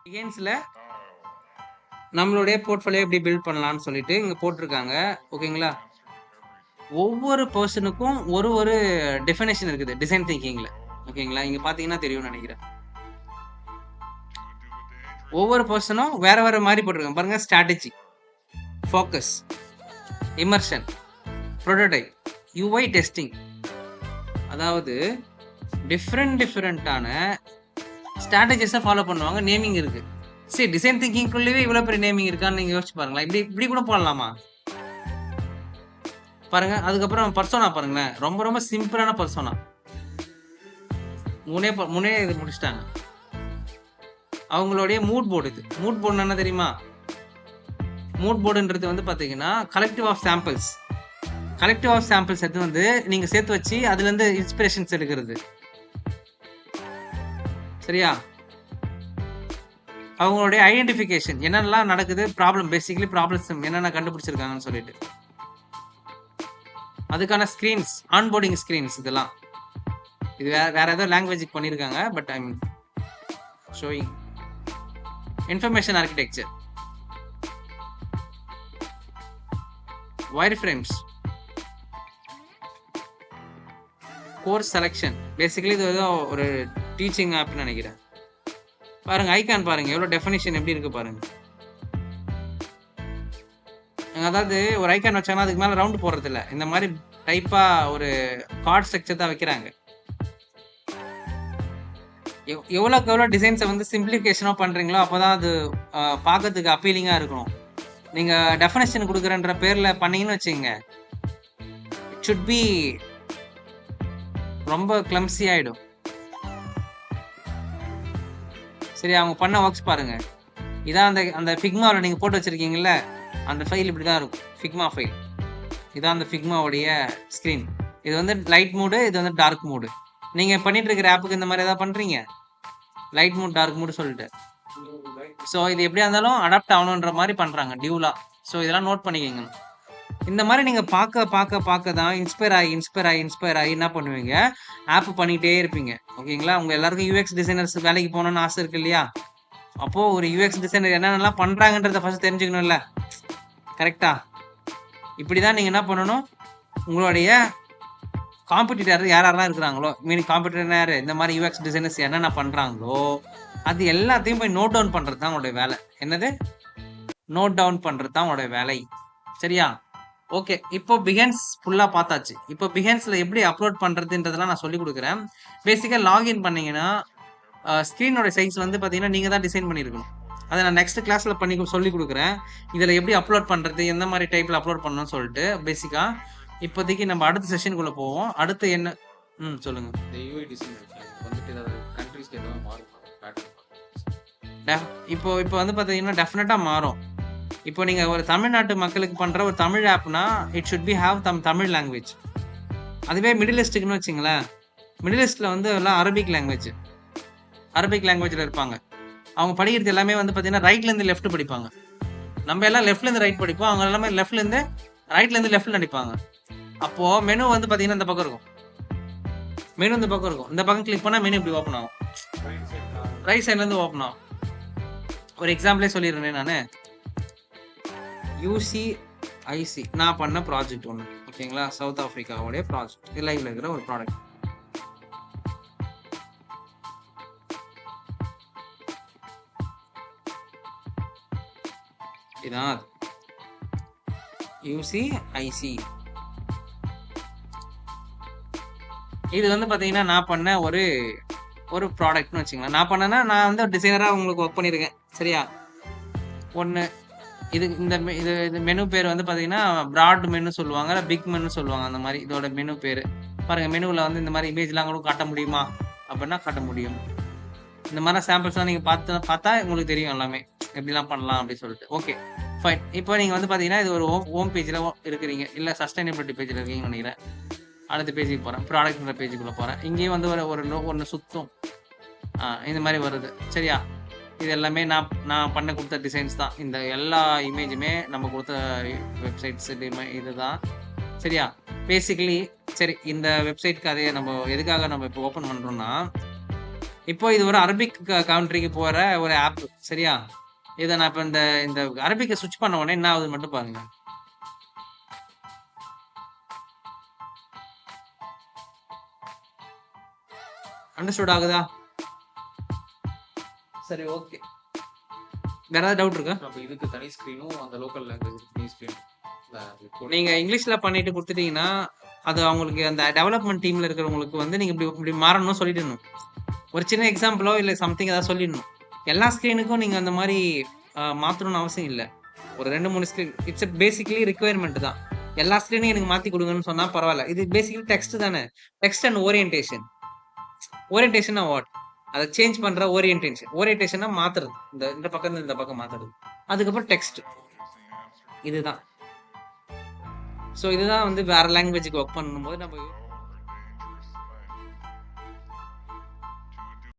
பிகின்ஸ்ல நம்மளுடைய போர்ட்ஃபோலியோ எப்படி பில்ட் பண்ணலாம்னு சொல்லிட்டு இங்க போட்டிருக்காங்க. ஓகேங்களா? ஒவ்வொரு பெர்சனுக்கும் ஒரு டெஃபினேஷன் இருக்குது டிசைன் திங்கிங்ல. ஓகேங்களா? இங்க பார்த்தீங்கன்னா தெரியும்னு நினைக்கிறேன். ஒவ்வொரு பெர்சனும் வேற மாரி போட்டிருக்காங்க. பாருங்க strategy, focus, immersion, prototype, UI testing. அதாவது டிஃப்ரெண்டான ஸ்ட்ராட்டஜிஸை ஃபாலோ பண்ணுவாங்க. நேமிங் இருக்கு. சரி, டிசைன் திங்கிங்குள்ளேயே இவ்வளோ பெரிய நேமிங் இருக்கான்னு நீங்கள் யோசிச்சு பாருங்களா. இப்படி கூட போடலாமா பாருங்க. அதுக்கப்புறம் பர்சோனா பாருங்களேன், ரொம்ப சிம்பிளான பர்சோனா. முன்னே இது முடிச்சிட்டாங்க. அவங்களுடைய மூட் போர்டு. இது மூட் போர்டு என்ன தெரியுமா? மூட் போர்டுன்றது வந்து பார்த்தீங்கன்னா கலெக்டிவ் ஆஃப் சாம்பிள்ஸ் எடுத்து வந்து நீங்க சேர்த்து வச்சு அதுல இருந்து இன்ஸ்பிரேஷன்ஸ் எடுக்கிறது. சரியா? அவங்களுடைய ஐடென்டிஃபிகேஷன், என்னென்னலாம் நடக்குது, பேசிக்கலி ப்ராப்ளம்ஸ் என்னென்ன கண்டுபிடிச்சிருக்காங்கன்னு சொல்லிட்டு அதுக்கான ஸ்கிரீன்ஸ், ஆன்போர்டிங் ஸ்கிரீன்ஸ். இதெல்லாம் இது வேற ஏதோ லாங்குவேஜுக்கு பண்ணியிருக்காங்க. But I mean showing information architecture, wire frames, course selection. Basically இது ஏதோ ஒரு டீச்சிங் ஆப்னு நினைக்கிறேன். பாருங்க ஐகான் பாருங்க, எவ்வளோ டெஃபினிஷன் எப்படி இருக்கு பாருங்க. அதாவது ஒரு ஐகான் வச்சாங்கன்னா அதுக்கு மேலே ரவுண்டு போடுறது இல்லை, இந்த மாதிரி டைப்பா ஒரு கார்ட் ஸ்ட்ரக்சர் தான் வைக்கிறாங்க. எவ்வளோக்கு எவ்வளோ டிசைன்ஸை வந்து சிம்பிளிஃபிகேஷனாக பண்ணுறீங்களோ அப்போதான் அது பார்க்கறதுக்கு அப்பீலிங்காக இருக்கணும். நீங்கள் டெஃபினேஷன் கொடுக்குறன்ற பேரில் பண்ணீங்கன்னு வச்சுங்க, இட் ஷுட் பி ரொம்ப கிளம்ஸி ஆகிடும். சரி, அவங்க பண்ண ஒர்க்ஸ் பாருங்க. இதான் அந்த ஃபிக்மாவில் நீங்கள் போட்டு வச்சுருக்கீங்கல்ல, அந்த ஃபைல் இப்படி தான் இருக்கும். ஃபிக்மா ஃபைல் இதான் அந்த ஃபிக்மாவுடைய ஸ்க்ரீன். இது வந்து லைட் மூடு, இது வந்து டார்க் மூடு. நீங்கள் பண்ணிட்டு இருக்கிற ஆப்புக்கு இந்த மாதிரி ஏதாவது பண்ணுறீங்க, லைட் மூட் டார்க் மூடு சொல்லிட்டு. ஸோ இது எப்படியா இருந்தாலும் அடாப்ட் ஆகணுன்ற மாதிரி பண்ணுறாங்க டியூலா. ஸோ இதெல்லாம் நோட் பண்ணிக்கோங்க. இந்த மாதிரி நீங்கள் பார்க்க தான் இன்ஸ்பயர் ஆகி என்ன பண்ணுவீங்க, ஆப் பண்ணிகிட்டே இருப்பீங்க. ஓகேங்களா? உங்கள் எல்லாருக்கும் யூஎக்ஸ் டிசைனர்ஸ் வேலைக்கு போகணுன்னு ஆசை இருக்கு இல்லையா? அப்போது ஒரு யூஎக்ஸ் டிசைனர் என்னென்னலாம் பண்ணுறாங்கன்றத ஃபஸ்ட் தெரிஞ்சுக்கணும்ல. கரெக்டா? இப்படி தான் நீங்கள் என்ன பண்ணணும், உங்களுடைய காம்படிட்டர் யாரெல்லாம் இருக்கிறாங்களோ, மீனிங் காம்படிட்டர் யார், இந்த மாதிரி யூஎக்ஸ் டிசைனர்ஸ் என்னென்ன பண்ணுறாங்களோ அது எல்லாத்தையும் போய் நோட் டவுன் பண்ணுறது தான் உங்களுடைய வேலை. என்னது? நோட் டவுன் பண்ணுறது தான் உங்களுடைய வேலை. சரியா? ஓகே, இப்போ பிஹன்ஸ் ஃபுல்லாக பார்த்தாச்சு. இப்போ பிஹன்ஸில் எப்படி அப்லோட் பண்ணுறதுன்றதெல்லாம் நான் சொல்லிக் கொடுக்குறேன். பேசிக்காக லாகின் பண்ணிங்கன்னா ஸ்க்ரீனோட சைஸ் வந்து பார்த்தீங்கன்னா நீங்கள் தான் டிசைன் பண்ணியிருக்கணும். அதை நான் நெக்ஸ்ட் கிளாஸில் பண்ணி சொல்லி கொடுக்குறேன். இதில் எப்படி அப்லோட் பண்ணுறது, எந்த மாதிரி டைப்பில் அப்லோட் பண்ணணும்னு சொல்லிட்டு பேசிக்காக. இப்போதைக்கு நம்ம அடுத்த செஷனுக்குள்ளே போவோம். அடுத்து என்ன சொல்லுங்கள். இந்த யூஐ டிசைன் வந்துட்டு ஏதாவது கண்ட்ரிஸ்க்கு ஏதாவது மாறும்? இப்போ வந்து பார்த்தீங்கன்னா டெஃபினட்டாக மாறும். இப்போ நீங்கள் ஒரு தமிழ்நாட்டு மக்களுக்கு பண்ணுற ஒரு தமிழ் ஆப்னா it should be have Tamil language. அதுவே மிடில் ஈஸ்ட்டுக்குன்னு வச்சிங்களேன், மிடில் ஈஸ்ட்டில் வந்து எல்லாம் அரபிக் லாங்குவேஜில் இருப்பாங்க. அவங்க படிக்கிறது எல்லாமே வந்து பார்த்தீங்கன்னா ரைட்லேருந்து லெஃப்ட் படிப்பாங்க. நம்ம எல்லாம் லெஃப்ட்லேருந்து ரைட் படிப்போம், அவங்க எல்லாமே ரைட்லேருந்து லெஃப்ட்டில் நடிப்பாங்க. அப்போது மெனு வந்து பார்த்தீங்கன்னா இந்த பக்கம் இருக்கும். இந்த பக்கம் கிளிக் பண்ணால் மெனு இப்படி ஓப்பன் ஆகும், ரைட் சைட்லேருந்து ஓப்பன் ஆகும். ஒரு எக்ஸாம்பிளே சொல்லிடுறேன். நான் யூசிஐசி நான் பண்ண ப்ராஜெக்ட் ஒன்று. ஓகேங்களா? சவுத் ஆஃப்ரிக்காவுடைய ப்ராஜெக்ட், லைவ்ல இருக்கிற ஒரு ப்ராடக்ட். இதான் யூசிஐசி. இது வந்து பார்த்தீங்கன்னா நான் பண்ண ஒரு ப்ராடக்ட்னு வச்சுங்களேன். நான் பண்ணேன்னா நான் வந்து ஒரு டிசைனராக உங்களுக்கு ஒர்க் பண்ணியிருக்கேன். சரியா? ஒன்று இது மெனு பேர் வந்து பார்த்தீங்கன்னா ப்ராட் மெனு சொல்லுவாங்க, பிக் மெனு சொல்லுவாங்க. அந்த மாதிரி இதோட மெனு பேர் பாருங்கள். மெனுவில் வந்து இந்த மாதிரி இமேஜ்லாம் கூட காட்ட முடியுமா அப்படின்னா காட்ட முடியும். இந்த மாதிரி சாம்பிள்ஸ்லாம் நீங்கள் பார்த்தா உங்களுக்கு தெரியும் எல்லாமே எப்படிலாம் பண்ணலாம் அப்படின்னு சொல்லிட்டு. Okay fine. இப்போ நீங்கள் வந்து பார்த்தீங்கன்னா இது ஒரு ஹோம் பேஜில் இருக்கிறீங்க, இல்லை சஸ்டைனபிலிட்டி பேஜில் இருக்கீங்கன்னு நினைக்கிறேன். அடுத்த பேஜுக்கு போகிறேன், ப்ராடக்ட்ன்ற பேஜுக்குள்ளே போகிறேன். இங்கேயும் வந்து ஒன்று சுற்றும் இந்த மாதிரி வருது. சரியா? இது எல்லாமே நான் பண்ண கொடுத்த டிசைன்ஸ் தான். இந்த எல்லா இமேஜுமே நம்ம கொடுத்த வெப்சைட்ஸ் இது தான். சரியா? பேசிக்கலி சரி, இந்த வெப்சைட்க்கு அதே நம்ம எதுக்காக நம்ம இப்போ ஓப்பன் பண்ணுறோம்னா, இப்போ இது ஒரு அரபிக் கவுண்ட்ரிக்கு போற ஒரு ஆப். சரியா? இத நான் இப்ப இந்த இந்த அரபிக்க ஸ்விட்ச் பண்ண உடனே என்ன ஆகுதுன்னு மட்டும் பாருங்க. அண்டர்ஸ்டூட் ஆகுதா? சரி, ஓகே. வேற ஏதாவது டவுட் இருக்கா? அப்ப இதுக்கு தனி ஸ்க்ரீனும் அந்த லோக்கல் லாங்குவேஜ் தனி ஸ்க்ரீன் நீங்க இங்கிலீஷ்ல பண்ணிட்டு குடுத்துட்டீங்கன்னா, அது அவங்களுக்கு அந்த டெவலப்மெண்ட் டீம்ல இருக்கிறவங்களுக்கு வந்து நீங்க இப்படி இப்படி மாறணும்னு சொல்லிடணும். ஒரு சின்ன எக்ஸாம்பிளோ இல்ல சம்திங் ஏதாவது சொல்லிடணும். எல்லா ஸ்க்ரீனுக்கும் நீங்க அந்த மாரி மாத்தணும்னு அவசியம் இல்ல. ஒரு 2, 3 ஸ்க்ரீன் இட்ஸ் பேசிக்கலி ரிக்வயர்மென்ட் தான். எல்லா ஸ்க்ரீனையும் எனக்கு மாத்தி குடுங்கன்னு சொன்னா பரவால்ல. இது பேசிக்கலி டெக்ஸ்ட் தானே. Text and orientation. ஓரியன்டேஷன்னா வாட்? அத சேஞ்ச் பண்ற ஓரியன்டேஷன். ஓரியன்டேஷன்னா மாத்துறது. இந்த இந்த பக்கம் இருந்து இந்த பக்கம் மாத்துறது. அதுக்கப்புறம் டெக்ஸ்ட். இதுதான். ஸோ இதுதான் வந்து வேற லாங்குவேஜ்க்கு ஒர்க் பண்ணும்போது நம்ம